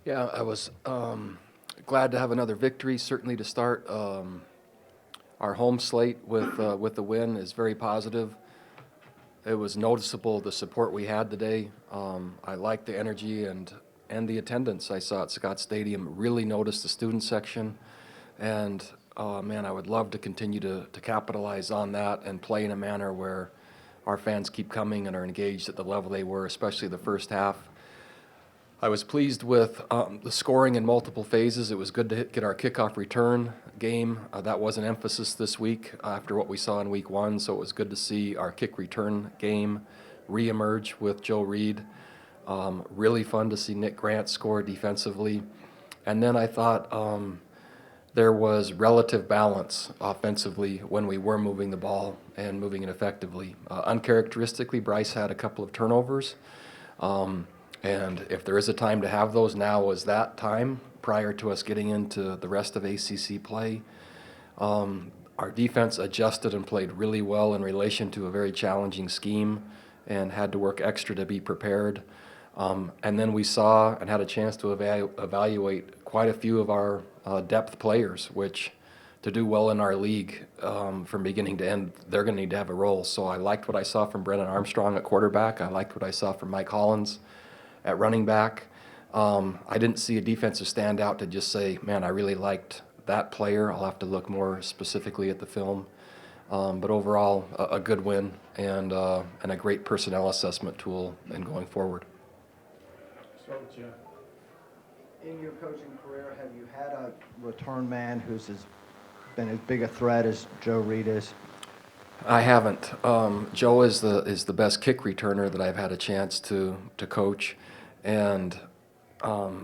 Yeah, I was glad to have another victory. Certainly to start our home slate with the win is very positive. It was noticeable the support we had today. I liked the energy and the attendance I saw at Scott Stadium. Really noticed the student section, and man, I would love to continue to capitalize on that and play in a manner where our fans keep coming and are engaged at the level they were, especially the first half. I was pleased with the scoring in multiple phases. It was good to get our kickoff return game. That was an emphasis this week after what we saw in week one, so it was good to see our kick return game reemerge with Joe Reid. Really fun to see Nick Grant score defensively. And then I thought there was relative balance offensively when we were moving the ball and moving it effectively. Uncharacteristically, Bryce had a couple of turnovers. And if there is a time to have those, now is that time prior to us getting into the rest of ACC play. Our defense adjusted and played really well in relation to a very challenging scheme and had to work extra to be prepared. And then we saw and had a chance to evaluate quite a few of our depth players, which to do well in our league from beginning to end, they're going to need to have a role. So I liked what I saw from Brennan Armstrong at quarterback. I liked what I saw from Mike Hollins at running back. I didn't see a defensive standout to just say, man, I really liked that player. I'll have to look more specifically at the film. But overall, a good win and a great personnel assessment tool in going forward. Start with Jeff. In your coaching career, have you had a return man been as big a threat as Joe Reid is? I haven't. Joe is the best kick returner that I've had a chance to coach, and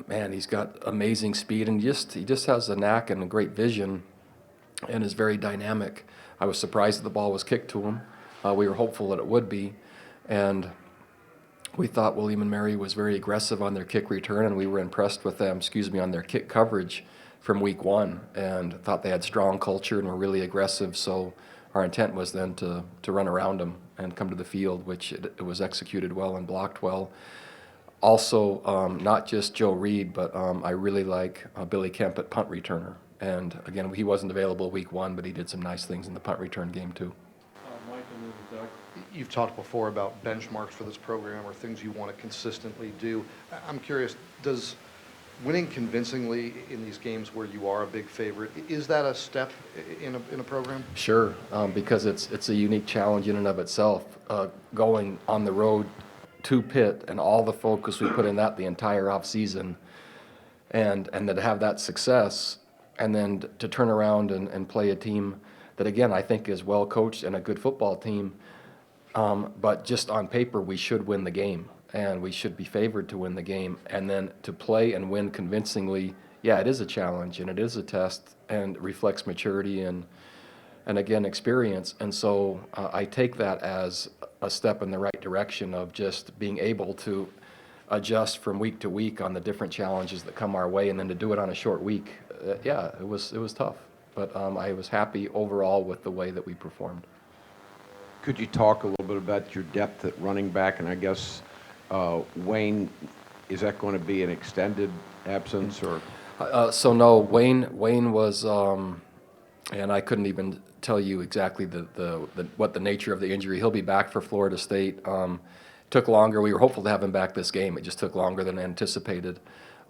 man, he's got amazing speed and he just has a knack and a great vision, and is very dynamic. I was surprised that the ball was kicked to him. We were hopeful that it would be, and we thought William and Mary was very aggressive on their kick return, and we were impressed with them. On their kick coverage from week one, and thought they had strong culture and were really aggressive. So our intent was then to run around them and come to the field, which it was executed well and blocked well. Also, not just Joe Reid, but I really like Billy Kemp at punt returner. And again, he wasn't available week one, but he did some nice things in the punt return game too. Mike and then Doug. You've talked before about benchmarks for this program or things you want to consistently do. I'm curious, does winning convincingly in these games where you are a big favorite, is that a step in a program? Sure, because it's a unique challenge in and of itself. Going on the road to Pitt and all the focus we put in that the entire off season, and to have that success, and then to turn around and play a team that again I think is well coached and a good football team, but just on paper we should win the game. And we should be favored to win the game. And then to play and win convincingly, yeah, it is a challenge and it is a test and reflects maturity and again, experience. And so I take that as a step in the right direction of just being able to adjust from week to week on the different challenges that come our way, and then to do it on a short week. Yeah, it was tough. But I was happy overall with the way that we performed. Could you talk a little bit about your depth at running back? And I guess Wayne, is that going to be an extended absence or? So no, Wayne was, and I couldn't even tell you exactly what the nature of the injury. He'll be back for Florida State. Took longer. We were hopeful to have him back this game. It just took longer than anticipated.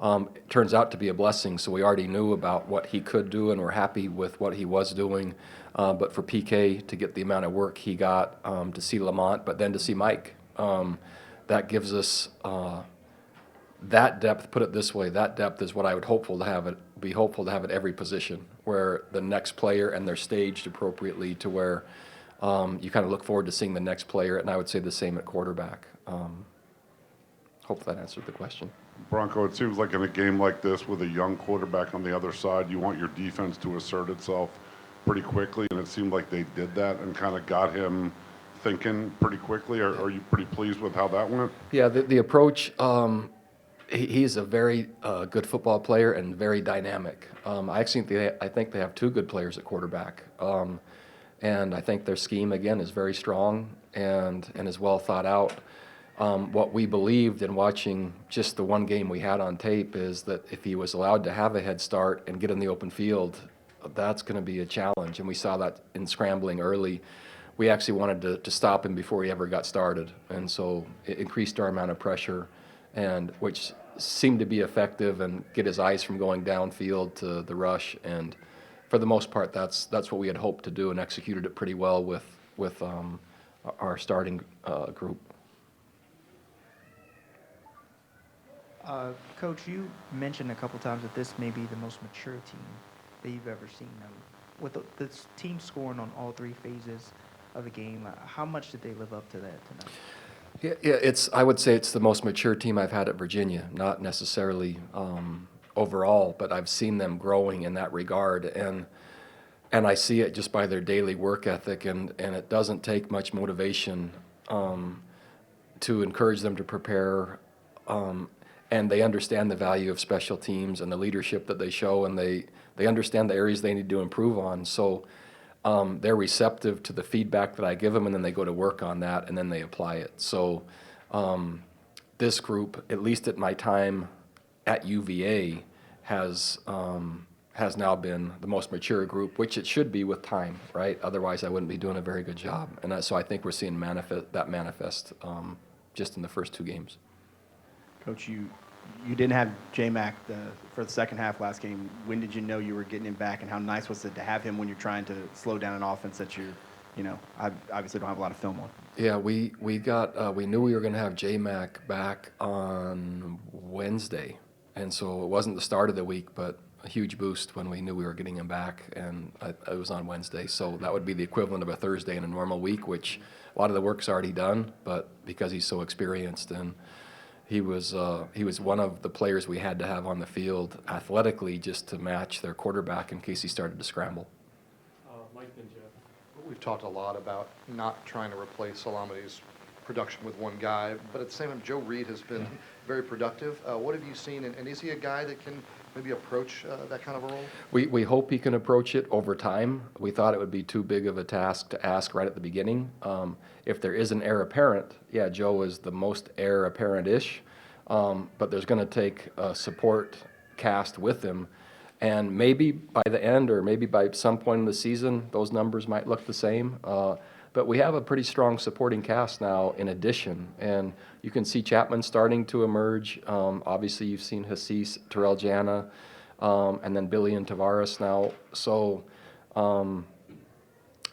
It turns out to be a blessing. So we already knew about what he could do, and we're happy with what he was doing. But for PK to get the amount of work he got, to see Lamont, but then to see Mike. That gives us that depth. Put it this way: that depth is what I would be hopeful to have at every position, where the next player and they're staged appropriately to where you kind of look forward to seeing the next player. And I would say the same at quarterback. Hope that answered the question. Bronco, it seems like in a game like this with a young quarterback on the other side, you want your defense to assert itself pretty quickly, and it seemed like they did that and kind of got him thinking pretty quickly. Are you pretty pleased with how that went? Yeah, the approach, he's a very good football player and very dynamic. I think they have two good players at quarterback. And I think their scheme, again, is very strong and is well thought out. What we believed in watching just the one game we had on tape is that if he was allowed to have a head start and get in the open field, that's going to be a challenge. And we saw that in scrambling early. We actually wanted to stop him before he ever got started. And so it increased our amount of pressure, and which seemed to be effective and get his eyes from going downfield to the rush. And for the most part, that's what we had hoped to do, and executed it pretty well with our starting group. Coach, you mentioned a couple times that this may be the most mature team that you've ever seen. With the team scoring on all three phases of the game, how much did they live up to that tonight? Yeah, I would say it's the most mature team I've had at Virginia, not necessarily overall, but I've seen them growing in that regard, and I see it just by their daily work ethic, and it doesn't take much motivation to encourage them to prepare, and they understand the value of special teams and the leadership that they show, and they understand the areas they need to improve on. So they're receptive to the feedback that I give them, and then they go to work on that, and then they apply it. So this group, at least at my time at UVA, has now been the most mature group, which it should be with time, right? Otherwise, I wouldn't be doing a very good job. And so I think we're seeing manifest just in the first two games. Coach, you didn't have Jay Mac for the second half last game. When did you know you were getting him back, and how nice was it to have him when you're trying to slow down an offense that I obviously don't have a lot of film on? Yeah, we knew we were going to have Jay Mac back on Wednesday, and so it wasn't the start of the week, but a huge boost when we knew we were getting him back, and it was on Wednesday. So that would be the equivalent of a Thursday in a normal week, which a lot of the work's already done, but because he's so experienced, and he was one of the players we had to have on the field athletically just to match their quarterback in case he started to scramble. Mike and Jeff. We've talked a lot about not trying to replace Salame's production with one guy, but at the same time, Joe Reid has been very productive. What have you seen, and is he a guy that can maybe approach that kind of a role? We hope he can approach it over time. We thought it would be too big of a task to ask right at the beginning. If there is an heir apparent, yeah, Joe is the most heir apparent-ish, but there's going to take a support cast with him. And maybe by the end, or maybe by some point in the season, those numbers might look the same. But we have a pretty strong supporting cast now in addition. And you can see Chapman starting to emerge. Obviously, you've seen Hassis, Terrell Jana, and then Billy and Tavares now. So, and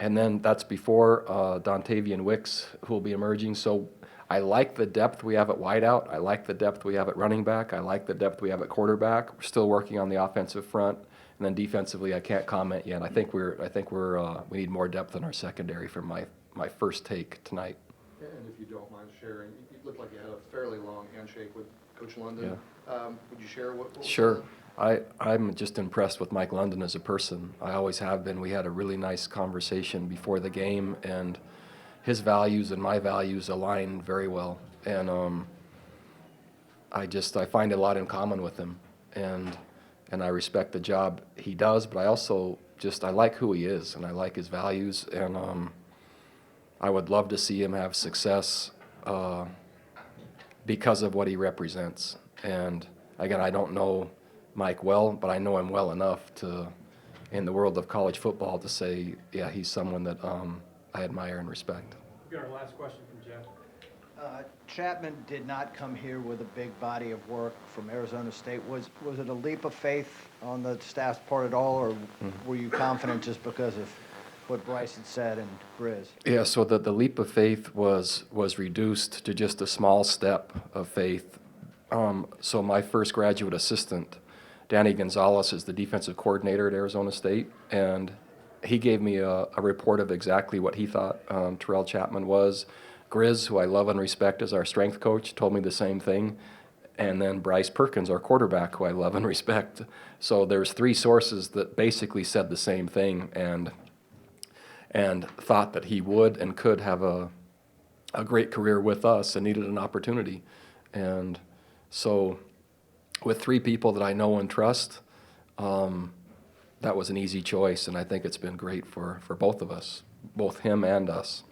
then that's before Dontavian Wicks, who will be emerging. So I like the depth we have at wideout. I like the depth we have at running back. I like the depth we have at quarterback. We're still working on the offensive front, and then defensively, I can't comment yet. I think we need more depth in our secondary from my first take tonight. And if you don't mind sharing, you looked like you had a fairly long handshake with Coach London. Would you share what was Sure. I'm just impressed with Mike London as a person. I always have been. We had a really nice conversation before the game, and his values and my values align very well. And I find a lot in common with him, and I respect the job he does, but I also I like who he is, and I like his values, and I would love to see him have success because of what he represents. And again, I don't know Mike well, but I know him well enough in the world of college football, to say, yeah, he's someone that I admire and respect. We got our last question from Jeff. Chapman did not come here with a big body of work from Arizona State. Was it a leap of faith on the staff's part at all, or were you confident just because of what Bryce had said and Grizz? Yeah, so the leap of faith was reduced to just a small step of faith. So my first graduate assistant, Danny Gonzalez, is the defensive coordinator at Arizona State, and he gave me a report of exactly what he thought Terrell Chapman was. Grizz, who I love and respect as our strength coach, told me the same thing. And then Bryce Perkins, our quarterback, who I love and respect. So there's three sources that basically said the same thing, and thought that he would and could have a great career with us and needed an opportunity. And so with three people that I know and trust, that was an easy choice, and I think it's been great for both of us, both him and us.